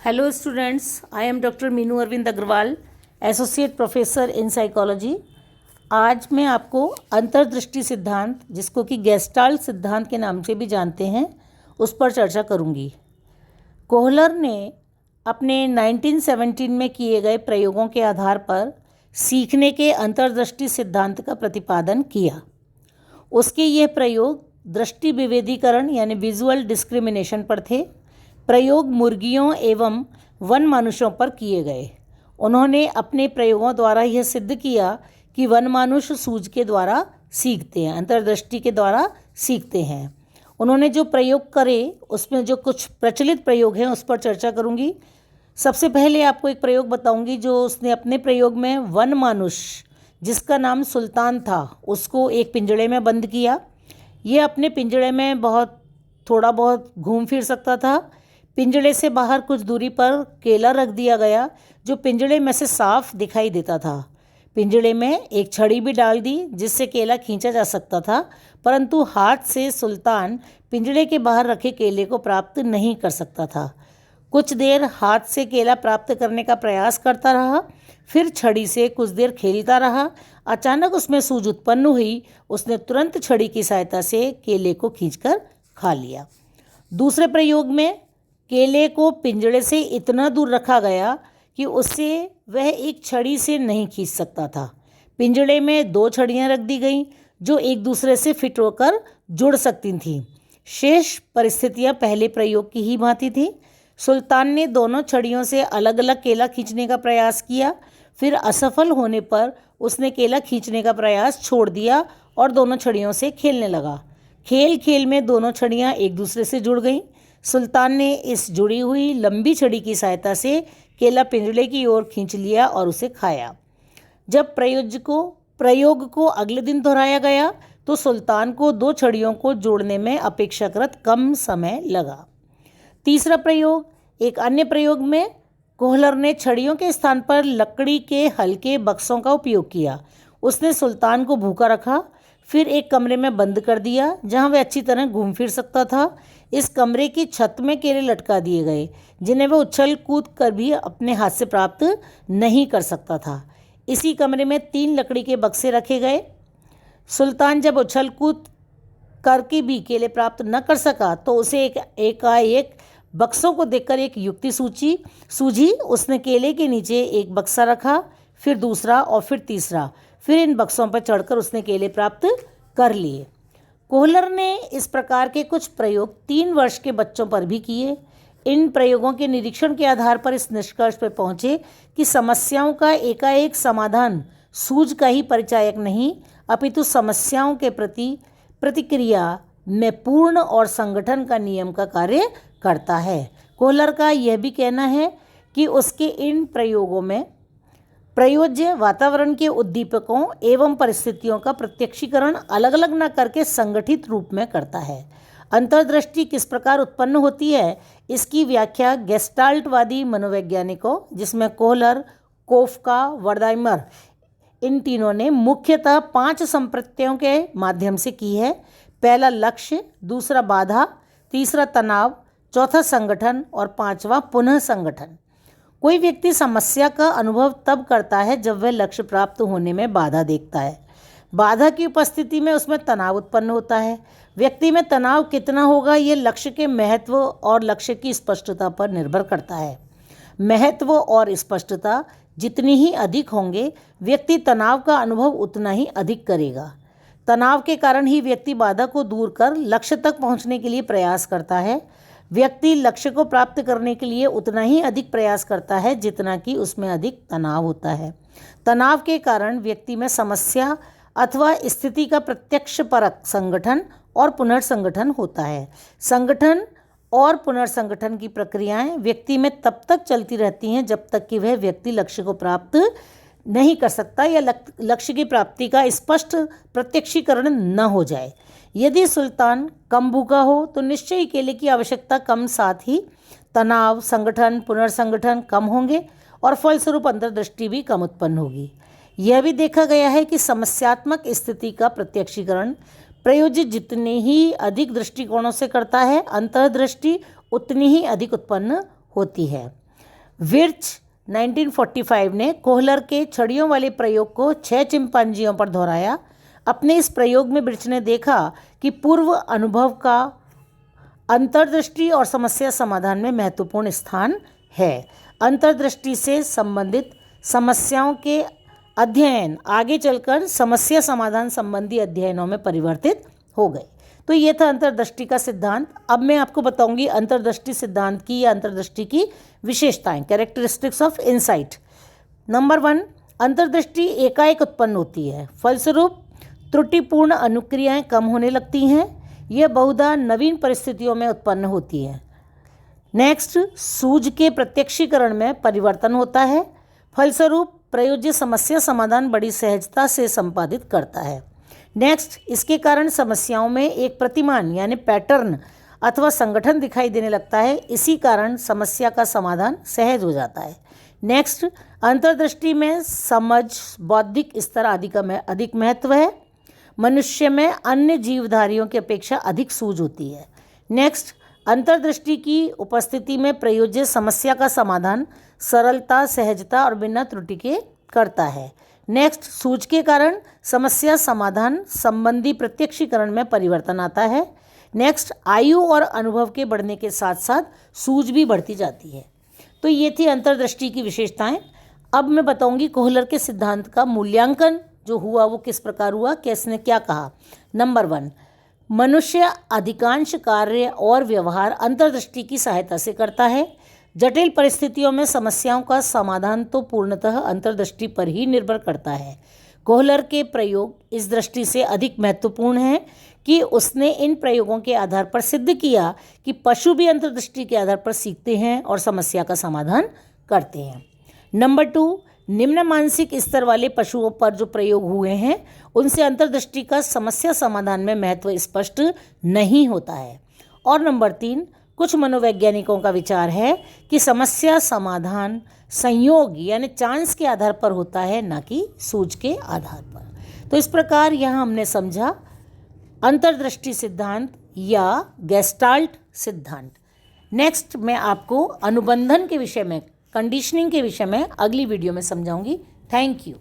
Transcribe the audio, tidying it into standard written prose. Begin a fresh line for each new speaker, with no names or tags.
Hello students, I am Dr. Meenu Arvind Agarwal, associate professor in psychology. आज मैं आपको अंतर्दृष्टि सिद्धांत, जिसको कि गेस्टाल्ट सिद्धांत के नाम से भी जानते हैं, उस पर चर्चा करूंगी। कोहलर ने अपने 1917 में किए गए प्रयोगों के आधार पर सीखने के अंतर्दृष्टि सिद्धांत का प्रतिपादन किया। उसके ये प्रयोग दृष्टि विभेदीकरण यानी विजुअल डिस्क्रिमिनेशन पर थे। प्रयोग मुर्गियों एवं वन मानुषों पर किए गए। उन्होंने अपने प्रयोगों द्वारा यह सिद्ध किया कि वन मानुष सूझ के द्वारा सीखते हैं, अंतर्दृष्टि के द्वारा सीखते हैं। उन्होंने जो प्रयोग करे उसमें जो कुछ प्रचलित प्रयोग हैं उस पर चर्चा करूंगी। सबसे पहले आपको एक प्रयोग बताऊंगी जो उसने अपने प्रयोग में वन मानुष, जिसका नाम सुल्तान था, उसको एक पिंजड़े में बंद किया। ये अपने पिंजड़े में थोड़ा बहुत घूम फिर सकता था। पिंजड़े से बाहर कुछ दूरी पर केला रख दिया गया जो पिंजड़े में से साफ दिखाई देता था। पिंजड़े में एक छड़ी भी डाल दी जिससे केला खींचा जा सकता था, परंतु हाथ से सुल्तान पिंजड़े के बाहर रखे केले को प्राप्त नहीं कर सकता था। कुछ देर हाथ से केला प्राप्त करने का प्रयास करता रहा, फिर छड़ी से कुछ देर खेलता रहा। अचानक उसमें सूझ उत्पन्न हुई। उसने तुरंत छड़ी की सहायता से केले को खींचकर खा लिया। दूसरे प्रयोग में केले को पिंजड़े से इतना दूर रखा गया कि उससे वह एक छड़ी से नहीं खींच सकता था। पिंजड़े में 2 छड़ियाँ रख दी गईं जो एक दूसरे से फिट होकर जुड़ सकती थीं। शेष परिस्थितियाँ पहले प्रयोग की ही भांति थी। सुल्तान ने दोनों छड़ियों से अलग अलग केला खींचने का प्रयास किया, फिर असफल होने पर उसने केला खींचने का प्रयास छोड़ दिया और दोनों छड़ियों से खेलने लगा। खेल खेल में दोनों छड़ियाँ एक दूसरे से जुड़ गईं। सुल्तान ने इस जुड़ी हुई लंबी छड़ी की सहायता से केला पिंजड़े की ओर खींच लिया और उसे खाया। जब प्रयोग को अगले दिन दोहराया गया तो सुल्तान को 2 छड़ियों को जोड़ने में अपेक्षाकृत कम समय लगा। तीसरा प्रयोग, एक अन्य प्रयोग में कोहलर ने छड़ियों के स्थान पर लकड़ी के हल्के बक्सों का उपयोग किया। उसने सुल्तान को भूखा रखा, फिर एक कमरे में बंद कर दिया जहां वह अच्छी तरह घूम फिर सकता था। इस कमरे की छत में केले लटका दिए गए जिन्हें वह उछल कूद कर भी अपने हाथ से प्राप्त नहीं कर सकता था। इसी कमरे में 3 लकड़ी के बक्से रखे गए। सुल्तान जब उछल कूद करके भी केले प्राप्त न कर सका तो उसे एकाएक बक्सों को देखकर एक युक्ति सूझी। उसने केले के नीचे एक बक्सा रखा, फिर दूसरा और फिर तीसरा। फिर इन बक्सों पर चढ़कर उसने केले प्राप्त कर लिए। कोहलर ने इस प्रकार के कुछ प्रयोग 3 वर्ष के बच्चों पर भी किए। इन प्रयोगों के निरीक्षण के आधार पर इस निष्कर्ष पर पहुंचे कि समस्याओं का एकाएक समाधान सूझ का ही परिचायक नहीं, अपितु समस्याओं के प्रति प्रतिक्रिया में पूर्ण और संगठन का नियम का कार्य करता है। कोहलर का यह भी कहना है कि उसके इन प्रयोगों में प्रयोज्य वातावरण के उद्दीपकों एवं परिस्थितियों का प्रत्यक्षीकरण अलग अलग न करके संगठित रूप में करता है। अंतर्दृष्टि किस प्रकार उत्पन्न होती है, इसकी व्याख्या गेस्टाल्टवादी मनोवैज्ञानिकों, जिसमें कोहलर, कोफका, वर्दाइमर, इन तीनों ने मुख्यतः 5 संप्रत्ययों के माध्यम से की है। पहला लक्ष्य, दूसरा बाधा, तीसरा तनाव, चौथा संगठन और 5वां पुनः संगठन। कोई व्यक्ति समस्या का अनुभव तब करता है जब वह लक्ष्य प्राप्त होने में बाधा देखता है। बाधा की उपस्थिति में उसमें तनाव उत्पन्न होता है। व्यक्ति में तनाव कितना होगा यह लक्ष्य के महत्व और लक्ष्य की स्पष्टता पर निर्भर करता है। महत्व और स्पष्टता जितनी ही अधिक होंगे, व्यक्ति तनाव का अनुभव उतना ही अधिक करेगा। तनाव के कारण ही व्यक्ति बाधा को दूर कर लक्ष्य तक पहुंचने के लिए प्रयास करता है। व्यक्ति लक्ष्य को प्राप्त करने के लिए उतना ही अधिक प्रयास करता है जितना कि उसमें अधिक तनाव होता है। तनाव के कारण व्यक्ति में समस्या अथवा स्थिति का प्रत्यक्ष परक संगठन और पुनर्संगठन होता है। संगठन और पुनर्संगठन की प्रक्रियाएं व्यक्ति में तब तक चलती रहती हैं जब तक कि वह व्यक्ति लक्ष्य को प्राप्त नहीं कर सकता या लक्ष्य की प्राप्ति का स्पष्ट प्रत्यक्षीकरण न हो जाए। यदि सुल्तान कम भूखा हो तो निश्चय ही केले की आवश्यकता कम, साथ ही तनाव, संगठन, पुनर्संगठन कम होंगे और फलस्वरूप अंतर्दृष्टि भी कम उत्पन्न होगी। यह भी देखा गया है कि समस्यात्मक स्थिति का प्रत्यक्षीकरण प्रयोज्य जितने ही अधिक दृष्टिकोणों से करता है, अंतर्दृष्टि उतनी ही अधिक उत्पन्न होती है। विर्च 1945 ने कोहलर के छड़ियों वाले प्रयोग को 6 चिंपांजियों पर दोहराया। अपने इस प्रयोग में विर्च ने देखा कि पूर्व अनुभव का अंतर्दृष्टि और समस्या समाधान में महत्वपूर्ण स्थान है। अंतर्दृष्टि से संबंधित समस्याओं के अध्ययन आगे चलकर समस्या समाधान संबंधी अध्ययनों में परिवर्तित हो गए। तो ये था अंतर्दृष्टि का सिद्धांत। अब मैं आपको बताऊंगी अंतर्दृष्टि सिद्धांत की या अंतर्दृष्टि की विशेषताएं, कैरेक्टरिस्टिक्स ऑफ इनसाइट। नंबर 1, अंतर्दृष्टि एकाएक उत्पन्न होती है, फलस्वरूप त्रुटिपूर्ण अनुक्रियाएं कम होने लगती हैं। यह बहुधा नवीन परिस्थितियों में उत्पन्न होती है। नेक्स्ट, सूझ के प्रत्यक्षीकरण में परिवर्तन होता है, फलस्वरूप प्रयोज्य समस्या समाधान बड़ी सहजता से संपादित करता है। नेक्स्ट, इसके कारण समस्याओं में एक प्रतिमान यानी पैटर्न अथवा संगठन दिखाई देने लगता है, इसी कारण समस्या का समाधान सहज हो जाता है। नेक्स्ट, अंतर्दृष्टि में समझ, बौद्धिक स्तर आदि का अधिक महत्व है। मनुष्य में अन्य जीवधारियों की अपेक्षा अधिक सूझ होती है। नेक्स्ट, अंतर्दृष्टि की उपस्थिति में प्रयोज्य समस्या का समाधान सरलता, सहजता और बिना त्रुटि के करता है। नेक्स्ट, सूझ के कारण समस्या समाधान संबंधी प्रत्यक्षीकरण में परिवर्तन आता है। नेक्स्ट, आयु और अनुभव के बढ़ने के साथ साथ सूझ भी बढ़ती जाती है। तो ये थी अंतर्दृष्टि की विशेषताएं। अब मैं बताऊंगी कोहलर के सिद्धांत का मूल्यांकन जो हुआ वो किस प्रकार हुआ, किसने क्या कहा। नंबर 1, मनुष्य अधिकांश कार्य और व्यवहार अंतर्दृष्टि की सहायता से करता है। जटिल परिस्थितियों में समस्याओं का समाधान तो पूर्णतः अंतर्दृष्टि पर ही निर्भर करता है। कोहलर के प्रयोग इस दृष्टि से अधिक महत्वपूर्ण हैं कि उसने इन प्रयोगों के आधार पर सिद्ध किया कि पशु भी अंतर्दृष्टि के आधार पर सीखते हैं और समस्या का समाधान करते हैं। नंबर 2, निम्न मानसिक स्तर वाले पशुओं पर जो प्रयोग हुए हैं उनसे अंतर्दृष्टि का समस्या समाधान में महत्व स्पष्ट नहीं होता है। और नंबर 3, कुछ मनोवैज्ञानिकों का विचार है कि समस्या समाधान संयोग यानी चांस के आधार पर होता है, ना कि सूझ के आधार पर। तो इस प्रकार यहाँ हमने समझा अंतर्दृष्टि सिद्धांत या गेस्टाल्ट सिद्धांत। नेक्स्ट मैं आपको अनुबंधन के विषय में, कंडीशनिंग के विषय में अगली वीडियो में समझाऊंगी। Thank you.